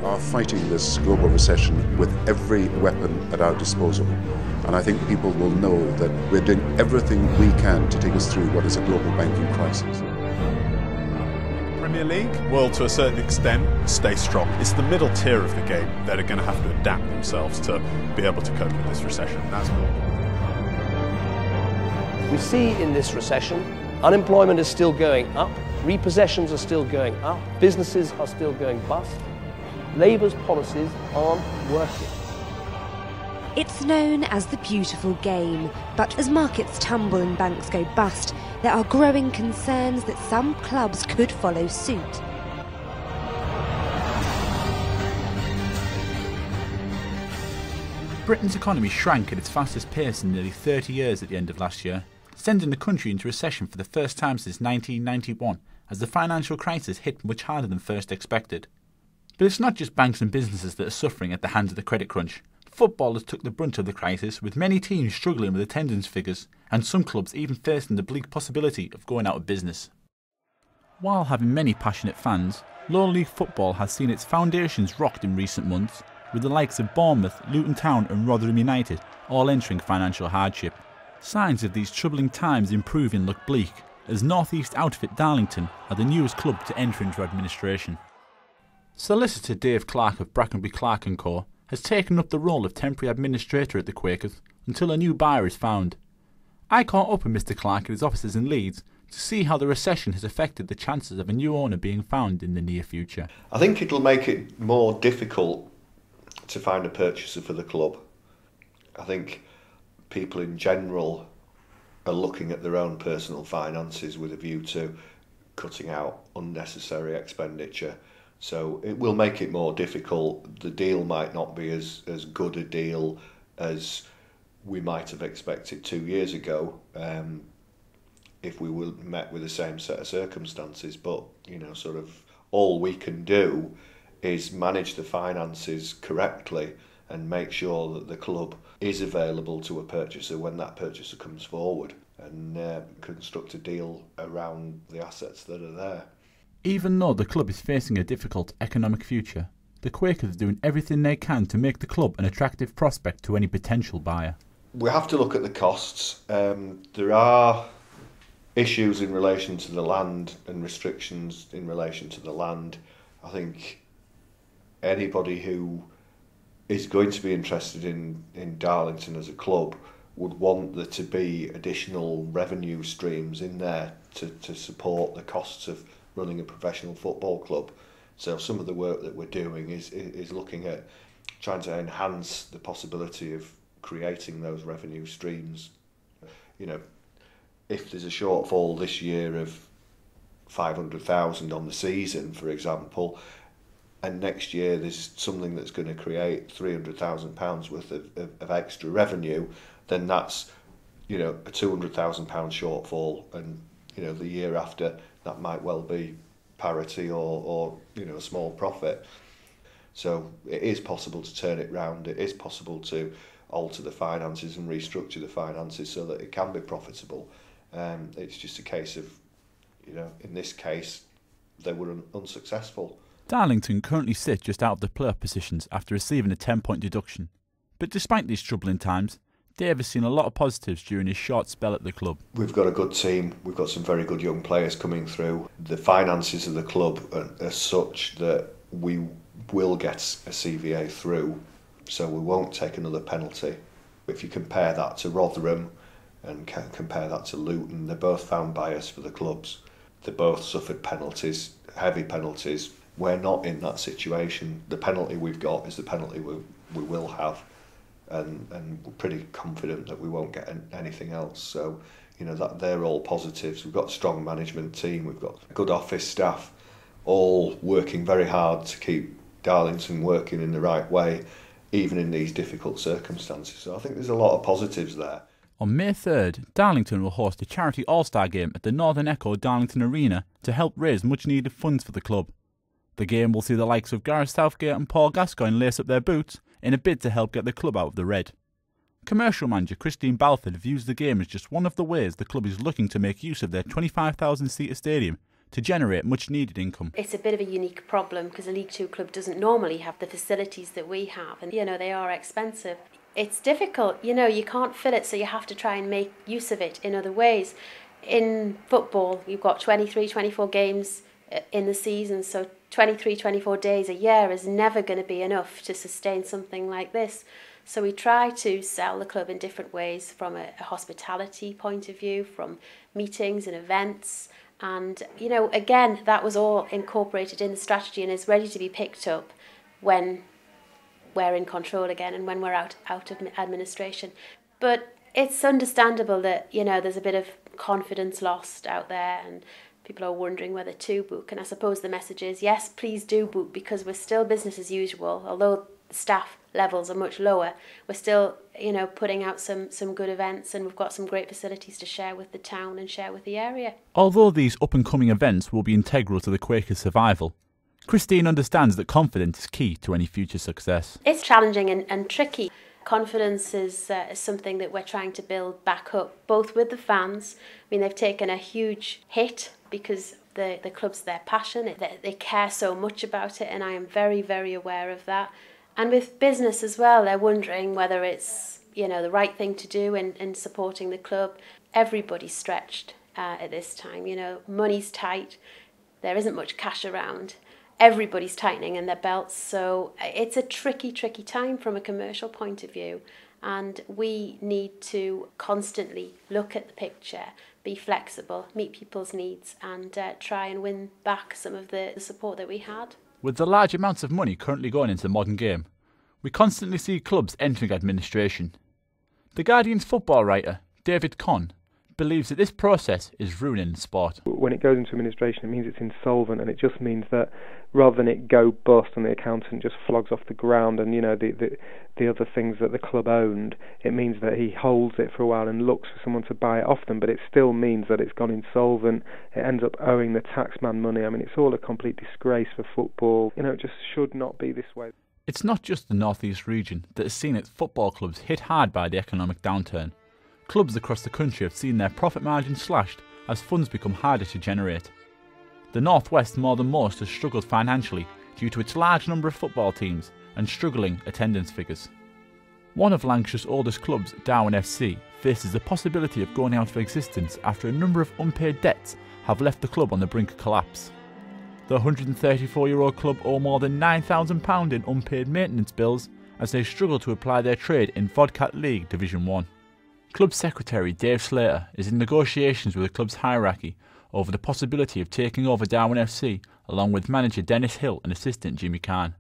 are fighting this global recession with every weapon at our disposal. And I think people will know that we're doing everything we can to take us through what is a global banking crisis. Premier League will, to a certain extent, stay strong. It's the middle tier of the game that are going to have to adapt themselves to be able to cope with this recession. That's what we see in this recession. Unemployment is still going up, repossessions are still going up, businesses are still going bust. Labour's policies aren't working. It's known as the beautiful game, but as markets tumble and banks go bust, there are growing concerns that some clubs could follow suit. Britain's economy shrank at its fastest pace in nearly 30 years at the end of last year, sending the country into recession for the first time since 1991, as the financial crisis hit much harder than first expected. But it's not just banks and businesses that are suffering at the hands of the credit crunch. Footballers took the brunt of the crisis, with many teams struggling with attendance figures, and some clubs even facing the bleak possibility of going out of business. While having many passionate fans, lower league football has seen its foundations rocked in recent months, with the likes of Bournemouth, Luton Town and Rotherham United all entering financial hardship. Signs of these troubling times improving look bleak, as North East outfit Darlington are the newest club to enter into administration. Solicitor Dave Clark of Brackenbury Clark & Co has taken up the role of temporary administrator at the Quakers until a new buyer is found. I caught up with Mr Clark at his offices in Leeds to see how the recession has affected the chances of a new owner being found in the near future. I think it'll make it more difficult to find a purchaser for the club. I think people in general are looking at their own personal finances with a view to cutting out unnecessary expenditure. So it will make it more difficult. The deal might not be as good a deal as we might have expected 2 years ago if we were met with the same set of circumstances. But, you know, sort of all we can do is manage the finances correctly and make sure that the club is available to a purchaser when that purchaser comes forward, and construct a deal around the assets that are there. Even though the club is facing a difficult economic future, the Quakers are doing everything they can to make the club an attractive prospect to any potential buyer. We have to look at the costs. There are issues in relation to the land and restrictions in relation to the land. I think anybody who is going to be interested in Darlington as a club would want there to be additional revenue streams in there to support the costs of running a professional football club. So some of the work that we're doing is looking at trying to enhance the possibility of creating those revenue streams. You know, if there's a shortfall this year of 500,000 on the season, for example, and next year there's something that's going to create £300,000 worth of extra revenue, then that's, you know, a £200,000 shortfall, and, you know, the year after that might well be parity or you know, a small profit. So it is possible to turn it round. It is possible to alter the finances and restructure the finances so that it can be profitable. It's just a case of, you know, in this case they were unsuccessful. Darlington currently sit just out of the playoff positions after receiving a 10-point deduction. But despite these troubling times, Dave has seen a lot of positives during his short spell at the club. We've got a good team. We've got some very good young players coming through. The finances of the club are such that we will get a CVA through, so we won't take another penalty. If you compare that to Rotherham and compare that to Luton, they're both found bias for the clubs. They both suffered penalties, heavy penalties. We're not in that situation. The penalty we've got is the penalty we will have. And we're pretty confident that we won't get anything else. So, you know, that they're all positives. We've got a strong management team, we've got good office staff, all working very hard to keep Darlington working in the right way, even in these difficult circumstances. So I think there's a lot of positives there. On May 3rd, Darlington will host a charity all-star game at the Northern Echo Darlington Arena to help raise much-needed funds for the club. The game will see the likes of Gareth Southgate and Paul Gascoigne lace up their boots in a bid to help get the club out of the red. Commercial manager Christine Balford views the game as just one of the ways the club is looking to make use of their 25,000-seater stadium to generate much needed income. It's a bit of a unique problem because a League Two club doesn't normally have the facilities that we have, and they are expensive. It's difficult, you can't fill it, so you have to try and make use of it in other ways. In football, you've got 23, 24 games in the season, so 23, 24 days a year is never going to be enough to sustain something like this. So we try to sell the club in different ways, from a hospitality point of view, from meetings and events. And, again, that was all incorporated in the strategy and is ready to be picked up when we're in control again and when we're out of administration. But it's understandable that, there's a bit of confidence lost out there and people are wondering whether to book. And I suppose the message is, yes, please do book, because we're still business as usual. Although the staff levels are much lower, we're still, putting out some good events, and we've got some great facilities to share with the town and share with the area. Although these up-and-coming events will be integral to the Quakers' survival, Christine understands that confidence is key to any future success. It's challenging and tricky. Confidence is something that we're trying to build back up, both with the fans. They've taken a huge hit because the club's their passion. They care so much about it, and I am very, very aware of that. And with business as well, they're wondering whether it's the right thing to do in supporting the club. Everybody's stretched at this time. Money's tight. There isn't much cash around. Everybody's tightening in their belts, so it's a tricky time from a commercial point of view, and we need to constantly look at the picture, be flexible, meet people's needs, and try and win back some of the support that we had. With the large amounts of money currently going into the modern game, we constantly see clubs entering administration. The Guardian's football writer, David Conn, believes that this process is ruining the sport. When it goes into administration, it means it's insolvent, and it just means that rather than it go bust and the accountant just flogs off the ground and the other things that the club owned, it means that he holds it for a while and looks for someone to buy it off them, but it still means that it's gone insolvent. It ends up owing the taxman money. It's all a complete disgrace for football. It just should not be this way. It's not just the North East region that has seen its football clubs hit hard by the economic downturn. Clubs across the country have seen their profit margins slashed as funds become harder to generate. The North West more than most has struggled financially due to its large number of football teams and struggling attendance figures. One of Lancashire's oldest clubs, Darwen FC, faces the possibility of going out of existence after a number of unpaid debts have left the club on the brink of collapse. The 134-year-old club owe more than £9,000 in unpaid maintenance bills as they struggle to apply their trade in Vodcat League Division 1. Club secretary Dave Slater is in negotiations with the club's hierarchy over the possibility of taking over Darwen FC along with manager Dennis Hill and assistant Jimmy Kahn.